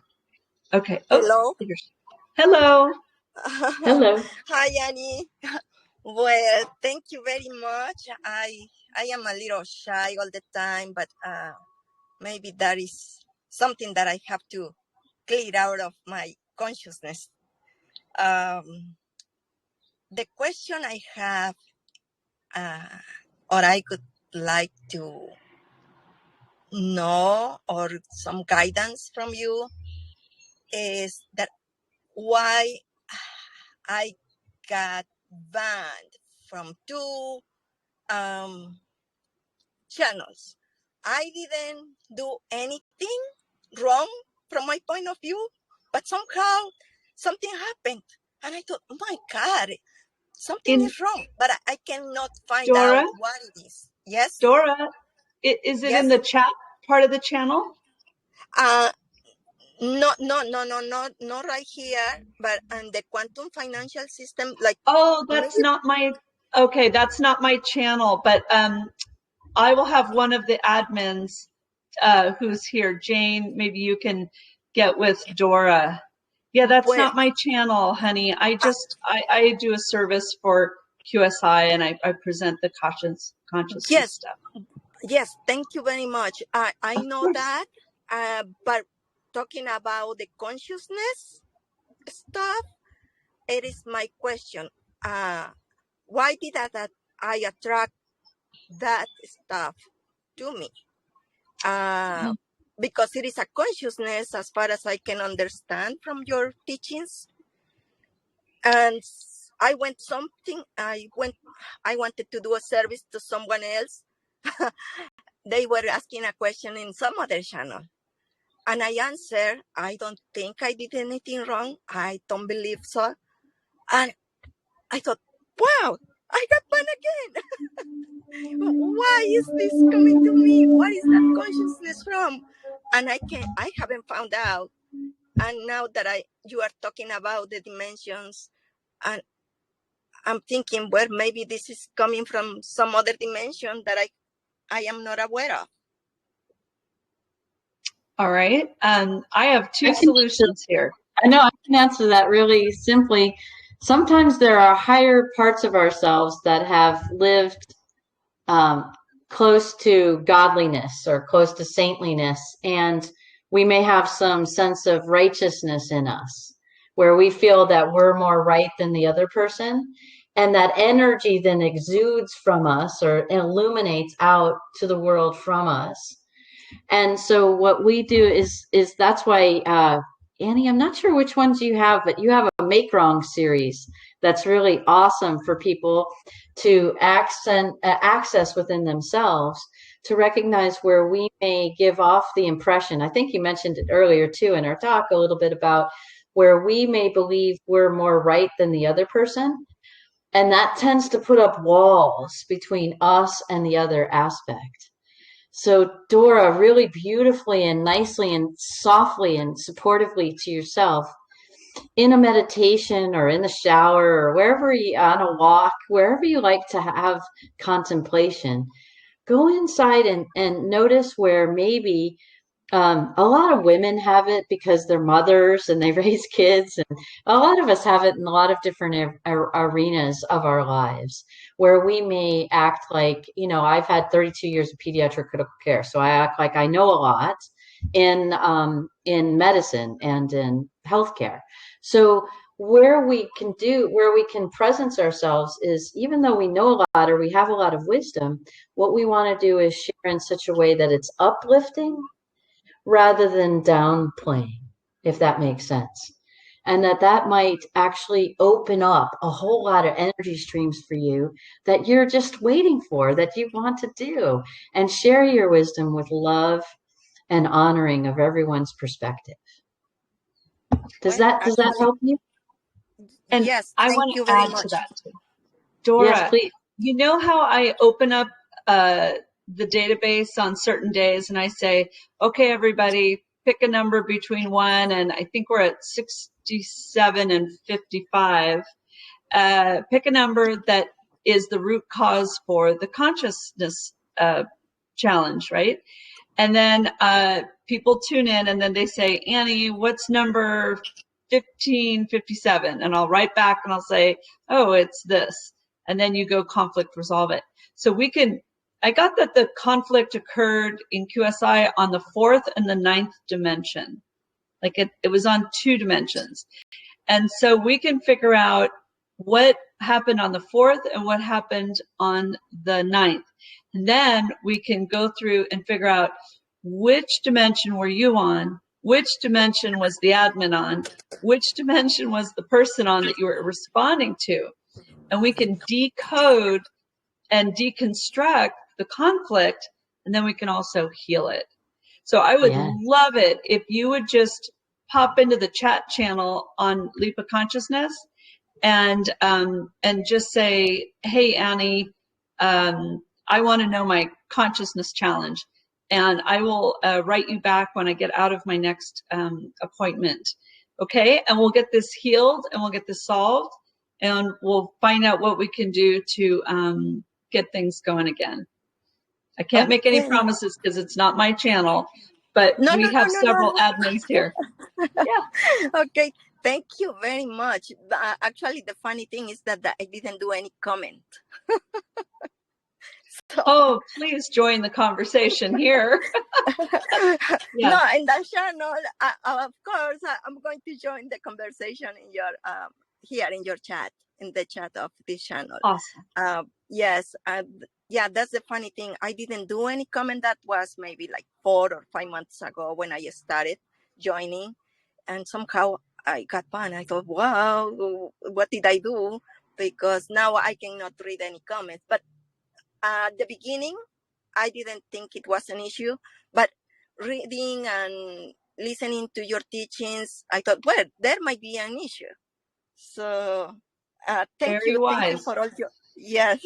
Okay. Hello. Hello. Hello. Hi, Annie. Well, thank you very much. I am a little shy all the time, but maybe that is something that I have to clear out of my consciousness. The question I have, or I could like to know, or some guidance from you, is that why I got banned from 2 channels. I didn't do anything wrong from my point of view, but somehow something happened. And I thought, oh my God, something is wrong, but I cannot find Dora, out what it is. Yes? Dora, is it in Yes? the chat part of the channel? Not right here, but on the quantum financial system, like, Oh, maybe, that's not my channel, but I will have one of the admins who's here. Jane, maybe you can get with Dora. Yeah, that's well, not my channel, honey. I do a service for QSI, and I present the consciousness yes, stuff. yes, thank you very much. I Of know course. that, but talking about the consciousness stuff, it is my question. Why did that I attract that stuff to me? Because it is a consciousness, as far as I can understand from your teachings. And I wanted to do a service to someone else. They were asking a question in some other channel. And I answered, I don't think I did anything wrong. I don't believe so. And I thought, wow, I got banned again. Why is this coming to me? What is that consciousness from? And I haven't found out. And now that you are talking about the dimensions, and I'm thinking, well, maybe this is coming from some other dimension that I am not aware of. All right. I have two solutions here. I know I can answer that really simply. Sometimes there are higher parts of ourselves that have lived close to godliness or close to saintliness, and we may have some sense of righteousness in us where we feel that we're more right than the other person, and that energy then exudes from us or illuminates out to the world from us. And so what we do is that's why Annie, I'm not sure which ones you have, but you have a Make Wrong series that's really awesome for people to access within themselves, to recognize where we may give off the impression. I think you mentioned it earlier too in our talk a little bit about where we may believe we're more right than the other person. And that tends to put up walls between us and the other aspect. So Dora, really beautifully and nicely and softly and supportively to yourself, in a meditation or in the shower or wherever you on a walk, wherever you like to have contemplation, go inside and notice where maybe a lot of women have it because they're mothers and they raise kids, and a lot of us have it in a lot of different arenas of our lives where we may act like, I've had 32 years of pediatric critical care, so I act like I know a lot in medicine and in healthcare. So where we can presence ourselves is, even though we know a lot or we have a lot of wisdom, what we want to do is share in such a way that it's uplifting rather than downplaying, if that makes sense. And that might actually open up a whole lot of energy streams for you that you're just waiting for, that you want to do, and share your wisdom with love and honoring of everyone's perspective. Does that help you? And yes, I thank want you to very add much. to that too. Dora, yes, please. You know how I open up the database on certain days and I say, okay, everybody, pick a number between 1 and I think we're at 67 and 55. pick a number that is the root cause for the consciousness challenge, right? And then people tune in and then they say, Annie, what's number 1557? And I'll write back and I'll say, oh, it's this. And then you go conflict resolve it. So we can, I got that the conflict occurred in QSI on the 4th and the 9th dimension. Like it was on 2 dimensions. And so we can figure out what happened on the 4th and what happened on the 9th. And then we can go through and figure out which dimension were you on, which dimension was the admin on, which dimension was the person on that you were responding to. And we can decode and deconstruct the conflict, and then we can also heal it. So I would love it if you would just pop into the chat channel on Leap of Consciousness and just say, hey, Annie, I want to know my consciousness challenge. And I will write you back when I get out of my next appointment. Okay? And we'll get this healed and we'll get this solved. And we'll find out what we can do to get things going again. I can't make any promises because it's not my channel, but we have several admins here. Yeah. Okay. Thank you very much. Actually, the funny thing is that I didn't do any comment. So, oh, please join the conversation here. Yeah. No, in that channel, of course, I'm going to join the conversation in your here in your chat, in the chat of this channel. Awesome. Yes. Yeah, that's the funny thing. I didn't do any comment. That was maybe like 4 or 5 months ago when I started joining, and somehow I got banned. I thought, wow, what did I do? Because now I cannot read any comments. But at the beginning, I didn't think it was an issue. But reading and listening to your teachings, I thought, well, there might be an issue. So thank you for all your, yes.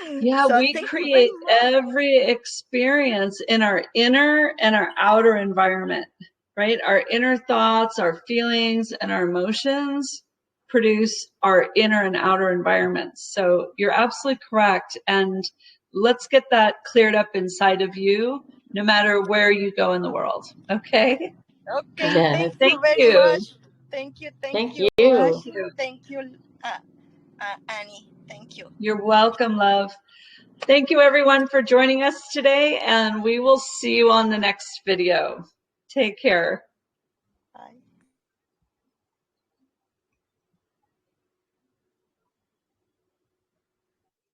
Yeah, so we create every experience in our inner and our outer environment, right? Our inner thoughts, our feelings, and our emotions produce our inner and outer environments. So you're absolutely correct. And let's get that cleared up inside of you, no matter where you go in the world. Okay? Okay. Yes. Thank you very much. Thank you. Thank you. Thank you, Annie. Thank you. You're welcome, love. Thank you, everyone, for joining us today, and we will see you on the next video. Take care.